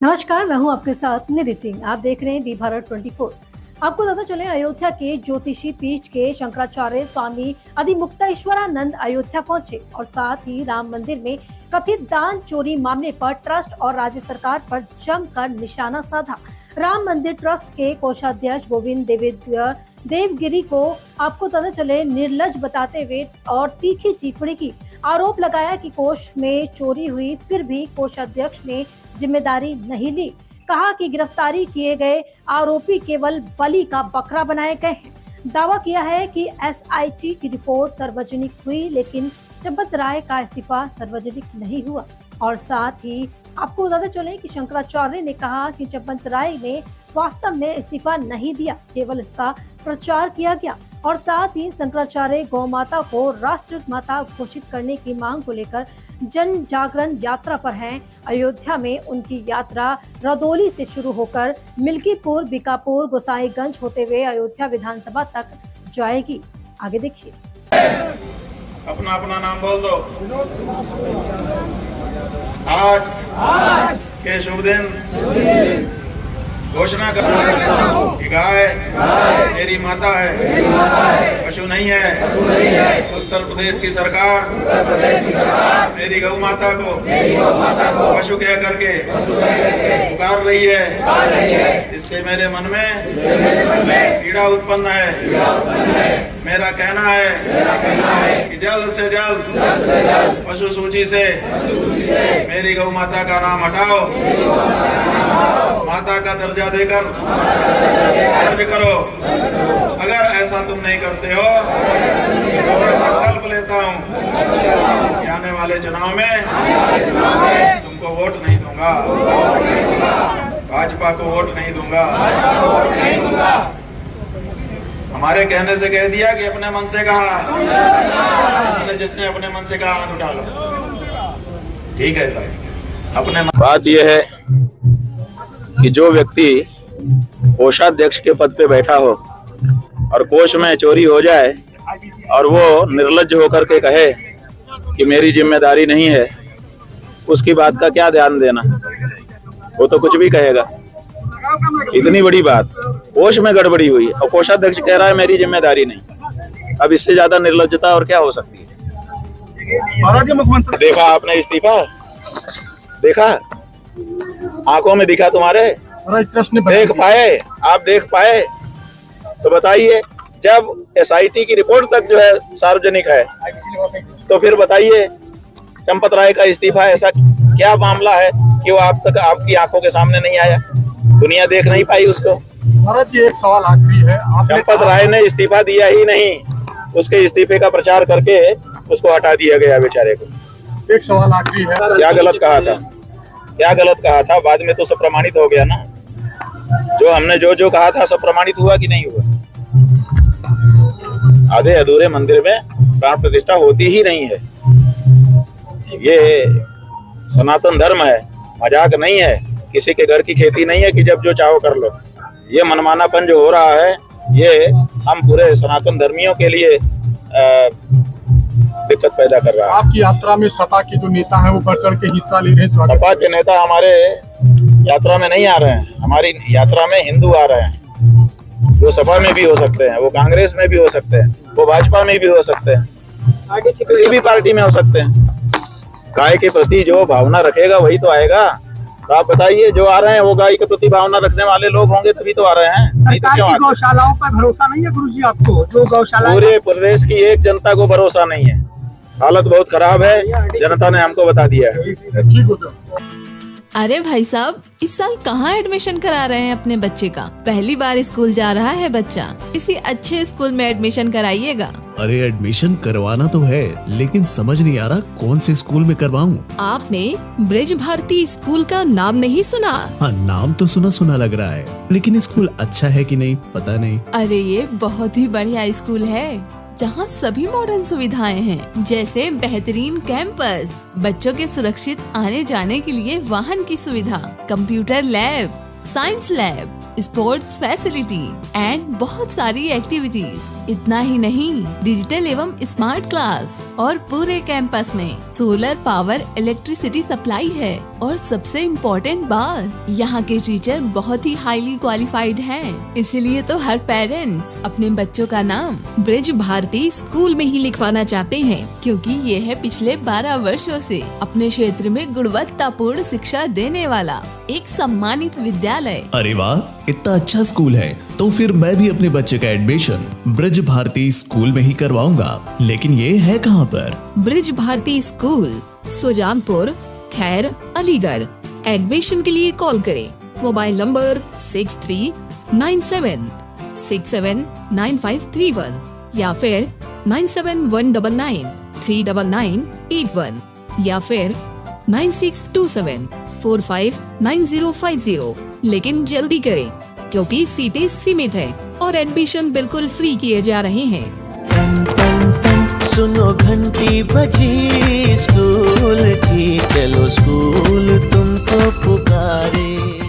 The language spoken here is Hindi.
नमस्कार, मैं हूं आपके साथ निधि सिंह। आप देख रहे हैं वी भारत 24। आपको पता चले, अयोध्या के ज्योतिषी पीठ के शंकराचार्य स्वामी अधिमुक्तेश्वरानंद अयोध्या पहुंचे और साथ ही राम मंदिर में कथित दान चोरी मामले पर ट्रस्ट और राज्य सरकार पर जमकर निशाना साधा। राम मंदिर ट्रस्ट के कोषाध्यक्ष गोविंद देवगिरी को आपको पता चले निर्लज बताते हुए और तीखी टिप्पणी की। आरोप लगाया कि कोष में चोरी हुई, फिर भी कोषाध्यक्ष ने जिम्मेदारी नहीं ली। कहा कि गिरफ्तारी किए गए आरोपी केवल बलि का बकरा बनाए गए हैं। दावा किया है कि एसआईटी की रिपोर्ट सार्वजनिक हुई, लेकिन चंपत राय का इस्तीफा सार्वजनिक नहीं हुआ। और साथ ही आपको बताते चले कि शंकराचार्य ने कहा कि चंपत राय ने वास्तव में इस्तीफा नहीं दिया, केवल इसका प्रचार किया गया। और साथ ही शंकराचार्य गौ माता को राष्ट्र माता घोषित करने की मांग को लेकर जन जागरण यात्रा पर हैं। अयोध्या में उनकी यात्रा रदौली से शुरू होकर मिल्कीपुर, बीकापुर, गोसाईगंज होते हुए अयोध्या विधानसभा तक जाएगी। आगे देखिए। अपना अपना नाम बोल दो। आज के शुभ दिन घोषणा करता हूं कि गाय मेरी माता है, पशु नहीं है। उत्तर प्रदेश की सरकार मेरी गौ माता को पशु कह करके पुकार रही है। इससे मेरे मन में पीड़ा उत्पन्न है। मेरा कहना है कि जल्द से जल्द पशु सूची से मेरी गौ माता का नाम हटाओ, माता का दर्जा देकर दर्ज करो। अगर ऐसा तुम नहीं करते हो तो मैं संकल्प लेता हूँ कि आने वाले चुनाव में तुमको वोट नहीं दूंगा, भाजपा को वोट नहीं दूंगा। हमारे कहने से कह दिया कि अपने मन से कहा। जिसने अपने मन से कहा हाथ उठा लो। ठीक है भाई, अपने बात यह है कि जो व्यक्ति कोषाध्यक्ष के पद पे बैठा हो और कोष में चोरी हो जाए और वो निर्लज्ज होकर के कहे कि मेरी जिम्मेदारी नहीं है, उसकी बात का क्या ध्यान देना। वो तो कुछ भी कहेगा। इतनी बड़ी बात, कोष में गड़बड़ी हुई और कोषाध्यक्ष कह रहा है मेरी जिम्मेदारी नहीं। अब इससे ज्यादा निर्लज्जता और क्या हो सकती है। देखा आपने इस्तीफा? देखा? आंखों में दिखा तुम्हारे? देख पाए? आप देख पाए? तो बताइए, जब एसआईटी की रिपोर्ट तक जो है सार्वजनिक है, तो फिर बताइए चंपत राय का इस्तीफा ऐसा क्या मामला है कि वो आप तक आपकी आंखों के सामने नहीं आया, दुनिया देख नहीं पाई उसको। महाराज जी, एक सवाल आखिरी है। चंपत राय ने इस्तीफा दिया ही नहीं, उसके इस्तीफे का प्रचार करके उसको हटा दिया गया बेचारे को। एक सवाल आखिरी है। क्या गलत कहा था? क्या गलत कहा था? बाद में तो सब प्रमाणित हो गया ना। जो हमने जो कहा था सब प्रमाणित हुआ कि नहीं हुआ? आधे अधूरे मंदिर में प्राण प्रतिष्ठा होती ही नहीं है। ये सनातन धर्म है, मजाक नहीं है। किसी के घर की खेती नहीं है कि जब जो चाहो कर लो। ये मनमानापन जो हो रहा है, ये हम पूरे सनातन धर्मियों के लिए दिक्कत पैदा कर रहा है। आपकी यात्रा में सपा के जो नेता हैं वो बढ़ चढ़ के हिस्सा ले रहे हैं। सपा के नेता हमारे यात्रा में नहीं आ रहे हैं, हमारी यात्रा में हिंदू आ रहे हैं। वो सपा में भी हो सकते हैं, वो कांग्रेस में भी हो सकते हैं, वो भाजपा में भी हो सकते हैं, किसी भी पार्टी में हो सकते हैं। गाय के प्रति जो भावना रखेगा वही तो आएगा। तो आप बताइए, जो आ रहे हैं वो गाय के प्रति भावना रखने वाले लोग होंगे तभी तो आ रहे हैं। सरकार की गौशालाओं पर भरोसा नहीं है गुरुजी आपको? जो गौशाला पूरे प्रदेश की एक जनता को भरोसा नहीं है। हालत बहुत खराब है, जनता ने हमको बता दिया है। ठीक हो जाओ। अरे भाई साहब, इस साल कहाँ एडमिशन करा रहे हैं अपने बच्चे का? पहली बार स्कूल जा रहा है बच्चा, किसी अच्छे स्कूल में एडमिशन कराइएगा। अरे एडमिशन करवाना तो है, लेकिन समझ नहीं आ रहा कौन से स्कूल में करवाऊं। आपने ब्रिज भारती स्कूल का नाम नहीं सुना? हाँ, नाम तो सुना सुना लग रहा है, लेकिन स्कूल अच्छा है कि नहीं पता नहीं। अरे ये बहुत ही बढ़िया स्कूल है, जहाँ सभी मॉडर्न सुविधाएं हैं, जैसे बेहतरीन कैंपस, बच्चों के सुरक्षित आने जाने के लिए वाहन की सुविधा, computer lab, science lab, sports facility and बहुत सारी एक्टिविटीज। इतना ही नहीं, डिजिटल एवं स्मार्ट क्लास और पूरे कैंपस में सोलर पावर इलेक्ट्रिसिटी सप्लाई है। और सबसे इम्पोर्टेंट बात, यहाँ के टीचर बहुत ही हाईली क्वालिफाइड हैं। इसीलिए तो हर पेरेंट्स अपने बच्चों का नाम ब्रिज भारती स्कूल में ही लिखवाना चाहते हैं, क्योंकि ये है पिछले 12 वर्षों से अपने क्षेत्र में गुणवत्तापूर्ण शिक्षा देने वाला एक सम्मानित विद्यालय। अरे वाह, इतना अच्छा स्कूल है तो फिर मैं भी अपने बच्चे का एडमिशन ब्रिज भारती स्कूल में ही करवाऊंगा। लेकिन ये है कहाँ पर? ब्रिज भारती स्कूल, सुजानपुर, खैर, अलीगढ़। एडमिशन के लिए कॉल करें। मोबाइल नंबर 6397679531 या फिर 9719939981 या फिर 9627459050। लेकिन जल्दी करें क्योंकि सीटें सीमित है और एडमिशन बिल्कुल फ्री किए जा रहे हैं। सुनो घंटी बजी स्कूल की, चलो स्कूल तुमको पुकारे।